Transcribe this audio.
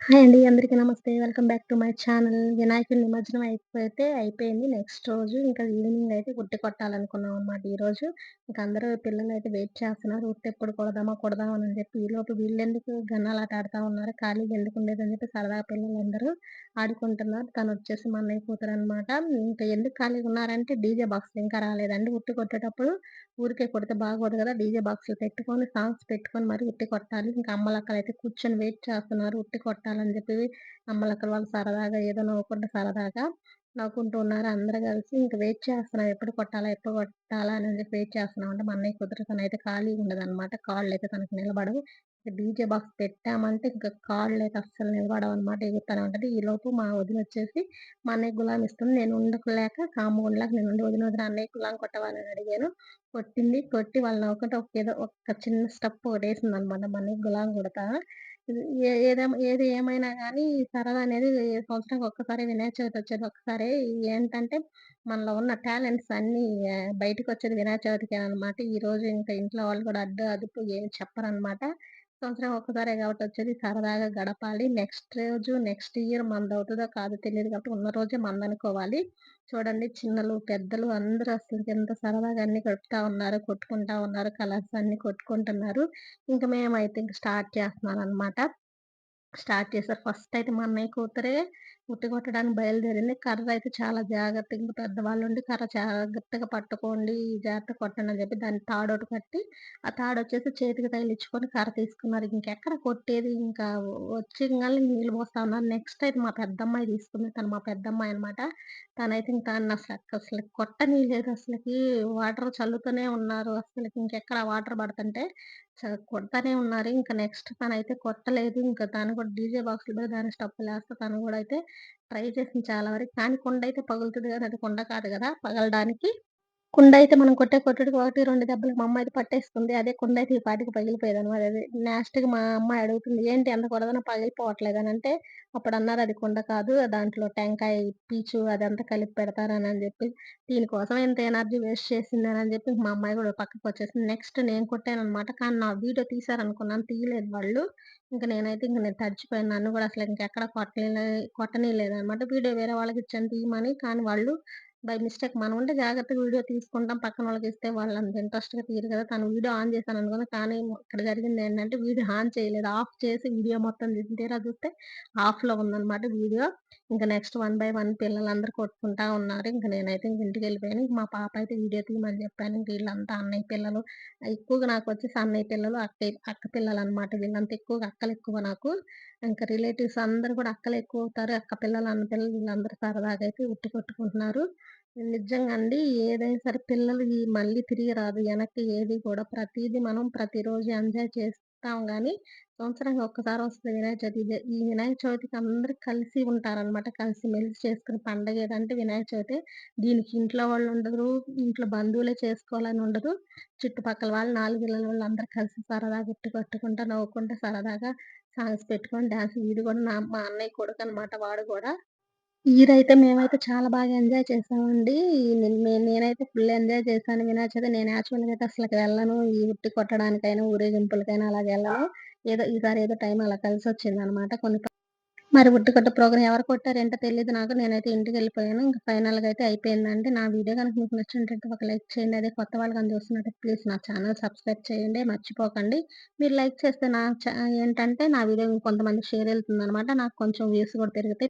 Hi అండి. అందరికీ నమస్తే. Welcome back to my channel. వినాయకుడి నిమజ్జనం అయిపోయింది. నెక్స్ట్ రోజు ఇంకా ఈవినింగ్ అయితే ఉట్టి కొట్టాలనుకున్నామనమాట ఈరోజు. ఇంక అందరూ పిల్లలైతే వెయిట్ చేస్తున్నారు. ఉట్టెప్పుడు కొడదామా అని చెప్పి. ఈలోపు వీళ్ళెందుకు గన్నాలాట ఆడుతా ఉన్నారు. ఖాళీగా ఎందుకుండేదని చెప్పి సరదాగా పిల్లలందరూ ఆడుకుంటున్నారు. తనొచ్చేసి మా అన్నయ్య కూతురనమాట. ఇంకా ఎందుకు ఖాళీగా ఉన్నారంటే డీజే బాక్స్ ఇంకా రాలేదండి. ఉట్టి కొట్టేటప్పుడు ఊరికే కొడితే బాగోదు గదా! డీజే బాక్స్‌లు పెట్టుకొని, సాంగ్స్ పెట్టుకొని మరి ఉట్టి కొట్టాలి. ఇంకా అమ్మలక్కలైతే కూర్చొని వెయిట్ చేస్తున్నారు. ఉట్టి కొట్టాలని జెప్పి అమ్మలక్కలు వాళ్ళు సరదాగా ఏదో నవ్వుకుంటూ సరదాగా నవ్వుకుంటూ ఉన్నారు. అందరూ కలిసి ఇంక వెయిట్ చేస్తున్నాం. ఎప్పుడు కొట్టాలా అని చెప్పి వెయిట్ చేస్తున్నామంటే, మా అన్నయ్య కూతురు తనైతే ఖాళీగా ఉండదనమాట. కాళ్ళైతే తనకి నిలబడవు. డీజే బాక్స్ పెట్టామంటే ఇంక కాళ్ళైతే అస్సలు నిలబడవనమాట. ఎగురుతానే ఉంటది. ఈలోపు మా వదినొచ్చేసి మా అన్నయ్యకి గులాం ఇస్తుంది. నేను ఉండలేక కామ్‌గా ఉండలేక నేనుండి వదిన అన్నయ్యకి గులాం కొట్టవా అని అడిగాను. కొట్టింది. కొట్టి వాళ్ళు నవ్వుకుంటే ఒక చిన్న స్టెప్ ఒకటేసిందనమాట. మా అన్నయ్యకి గులాం కొడతా. ఇది ఏది ఏమైనా గానీ సరదా అనేది సంవత్సరానికి ఒక్కసారే వినాయక చవితి వచ్చేది ఒక్కసారే. ఏంటంటే మనలో ఉన్న టాలెంట్స్ అన్నీ బయటికొచ్చేది వినాయక చవితికేననమాట. ఈరోజు ఇంకా ఇంట్లో వాళ్ళు కూడా అడ్డు, అదుపు ఏమి చెప్పరనమాట. సంవత్సరం ఒక్కసారే కాబట్టి వచ్చేది సరదాగా గడపాలి. నెక్స్ట్ ఇయర్ మనదవుతదో కాదో తెలీదు కాబట్టి ఉన్న రోజే మనదనుకోవాలి. చూడండి చిన్నలు, పెద్దలు అందరూ అసలకి ఎంత సరదాగా అన్నీ గడుపుతా ఉన్నారు. కొట్టుకుంటా ఉన్నారు. కలర్స్ అన్నీ కొట్టుకుంటున్నారు. ఇంక మేమైతే ఇంక స్టార్ట్ చేస్తున్నాననమాట. స్టార్ట్ చేశారు. ఫస్టయితే మా అన్నయ్య కూతురే ఉట్టి కొట్టడానికి బయలుదేరింది. కర్రయితే చాలా జాగ్రత్తగా ఇంక పెద్దవాళ్ళుండి కర్ర జాగ్రత్తగా పట్టుకోండి, జాగ్రత్తగా కొట్టండి అని చెప్పి దానికి తాడోటి కట్టి, ఆ తాడొచ్చేసి చేతికి తగిలించుకొని కర్ర తీసుకున్నారు. ఇంకెక్కడ కొట్టేది ఇంకా వచ్చింగాల్నే నీళ్ళు పోస్తా ఉన్నారు. నెక్స్ట్ అయితే మా పెద్దమ్మాయి తీసుకుంది. తను మా పెద్దమ్మాయి అనమాట. తనైతే ఇంక అసలు కొట్టనీయలేదు అసలకి. వాటర్ చల్లుతూనే ఉన్నారు. అసలకి ఇంకెక్కడ ఆ వాటర్ పడతంటే కొడతానే ఉన్నారు. ఇంక నెక్స్ట్ తనైతే కొట్టలేదు. ఇంక తను కూడా డీజే బాక్స్‌ల మీద దాని స్టెప్పులేస్తా తను గూడా అయితే ట్రై చేసింది చాలా వరకు. కానీ కుండయితే పగులుతది గదా! అది కుండ కాదు గదా! పగలడానికి. కుండయితే మనం కొట్టుడికి 1, 2 దెబ్బలకి మా అమ్మయితే పట్టేసుకుంది. అదే కుండయితే ఈ పాటికి పగిలిపోయేదనమాట. అది లాస్ట్‌కి మా అమ్మాయి అడుగుతుంది, "ఏంటి ఎంత కొడతానో పగిలిపోవట్లేదనంటే" అప్పుడన్నారు, "అది కుండ కాదు. దాంట్లో టెంకాయ పీచు అదంతా కలిపి పెడతారనని" జెప్పి, దీనికోసం ఇంత ఎనర్జీ వేస్ట్ చేసిందేనని జెప్పి మా అమ్మాయి గూడా పక్కకొచ్చేసింది. నెక్స్ట్ నేను కొట్టాననమాట. కానీ నా వీడియో తీశారనుకున్నాను. తీయలేదు వాళ్ళు. నేను తడిచిపోయాను. నన్ను గూడా అసలు ఇంకెక్కడ కొట్టనీయలేదనమాట. వీడియో వేరే వాళ్ళకిచ్చాను తీయమని. కానీ వాళ్ళు బై మిస్టేక్ మనముంటే జాగ్రత్తగా వీడియో తీసుకుంటాం. పక్కనోళ్ళకిస్తే వాళ్ళంత ఇంట్రెస్ట్‌గా తీయరు కదా! తను వీడియో ఆన్ చేశాననుకుంది. కానీ ఇక్కడ జరిగిందేంటంటే వీడియో ఆన్ చేయలేదు. ఆఫ్ చేసి వీడియో మొత్తం తీసింది. తీరా చూస్తే ఆఫ్‌లో ఉందనమాట వీడియో. ఇంక నెక్స్ట్ వన్ బై వన్ పిల్లలందరూ కొట్టుకుంటా ఉన్నారు. ఇంక నేనైతే ఇంటికెళ్ళిపోయాను. ఇంక మా పాప అయితే వీడియో తీయమని చెప్పాను. ఇంక ఈళ్ళంతా అన్నయ్య పిల్లలు ఎక్కువగా నాకొచ్చేసి అన్నయ్య పిల్లలు, అక్క పిల్లలనమాట. వీళ్ళంతా ఎక్కువగా అక్కలెక్కువ నాకు. ఇంకా రిలేటివ్స్ అందరూ కూడా అక్కలెక్కువవుతారు. అక్క పిల్లలు, అన్న పిల్లలు వీళ్ళందరూ సరదాగా అయితే ఉట్టి కొట్టుకుంటున్నారు. నిజంగా అండి. ఏదైనా సరే పిల్లలకి మళ్ళీ తిరిగి రాదు. వెనక్కి ఏది కూడా ప్రతీదీ మనం ప్రతిరోజు ఎంజాయ్ చేస్తాం గానీ, సంవత్సరానికి ఒక్కసారి వస్తది వినాయక చవితి. ఈ వినాయక చవితికి అందరూ కలిసి ఉంటారనమాట. కలిసిమెలిసి చేసుకునే పండగేదంటే వినాయక చవితే. దీనికి ఇంట్లో వాళ్ళుండరు, ఇంట్లో బంధువులే చేసుకోవాలని ఉండదు. చుట్టుపక్కల వాళ్ళు, నాలుగిళ్ళల వాళ్ళందరూ కలిసి సరదాగా ఉట్టి కొట్టుకుంటా, నవ్వుకుంటా సరదాగా సాంగ్స్ పెట్టుకొని డాన్స్ వీడు కూడా మా అన్నయ్య కొడుకనమాట వాడు గూడా. మేమైతే చాలా బాగా ఎంజాయ్ చేసామండి. నేనైతే ఫుల్ ఎంజాయ్ చేశాను వినాయక చవితి. నేను యాక్చువల్‌గా అయితే అసలకి వెళ్ళను. ఈ ఉట్టి కొట్టడానికైనా, ఊరేగింపులకైనా అలాగెళ్ళను. ఈసారి ఏదో టైం అలా కలిసొచ్చిందనమాట. మరి ఉట్టి కొట్టే ప్రోగ్రామ్ ఎవరు కొట్టారేంటో తెలీదు నాకు. నేనైతే ఇంటికెళ్ళిపోయాను. ఇంక ఫైనల్‌గా అయితే అయిపోయిందండి. నా వీడియో గనుక మీకు నచ్చినట్టయితే ఒక లైక్ చేయండి. అదే కొత్త వాళ్ళు గాని చూస్తున్నట్టయితే ప్లీజ్ నా ఛానెల్ సబ్స్క్రైబ్ చేయండి. మర్చిపోకండి. మీరు లైక్ చేస్తే ఏంటంటే నా వీడియో ఇంకొంతమందికి షేర్ ఎళ్తుందనమాట. నాకు కొంచెం వ్యూస్ కూడా పెరుగుతాయి.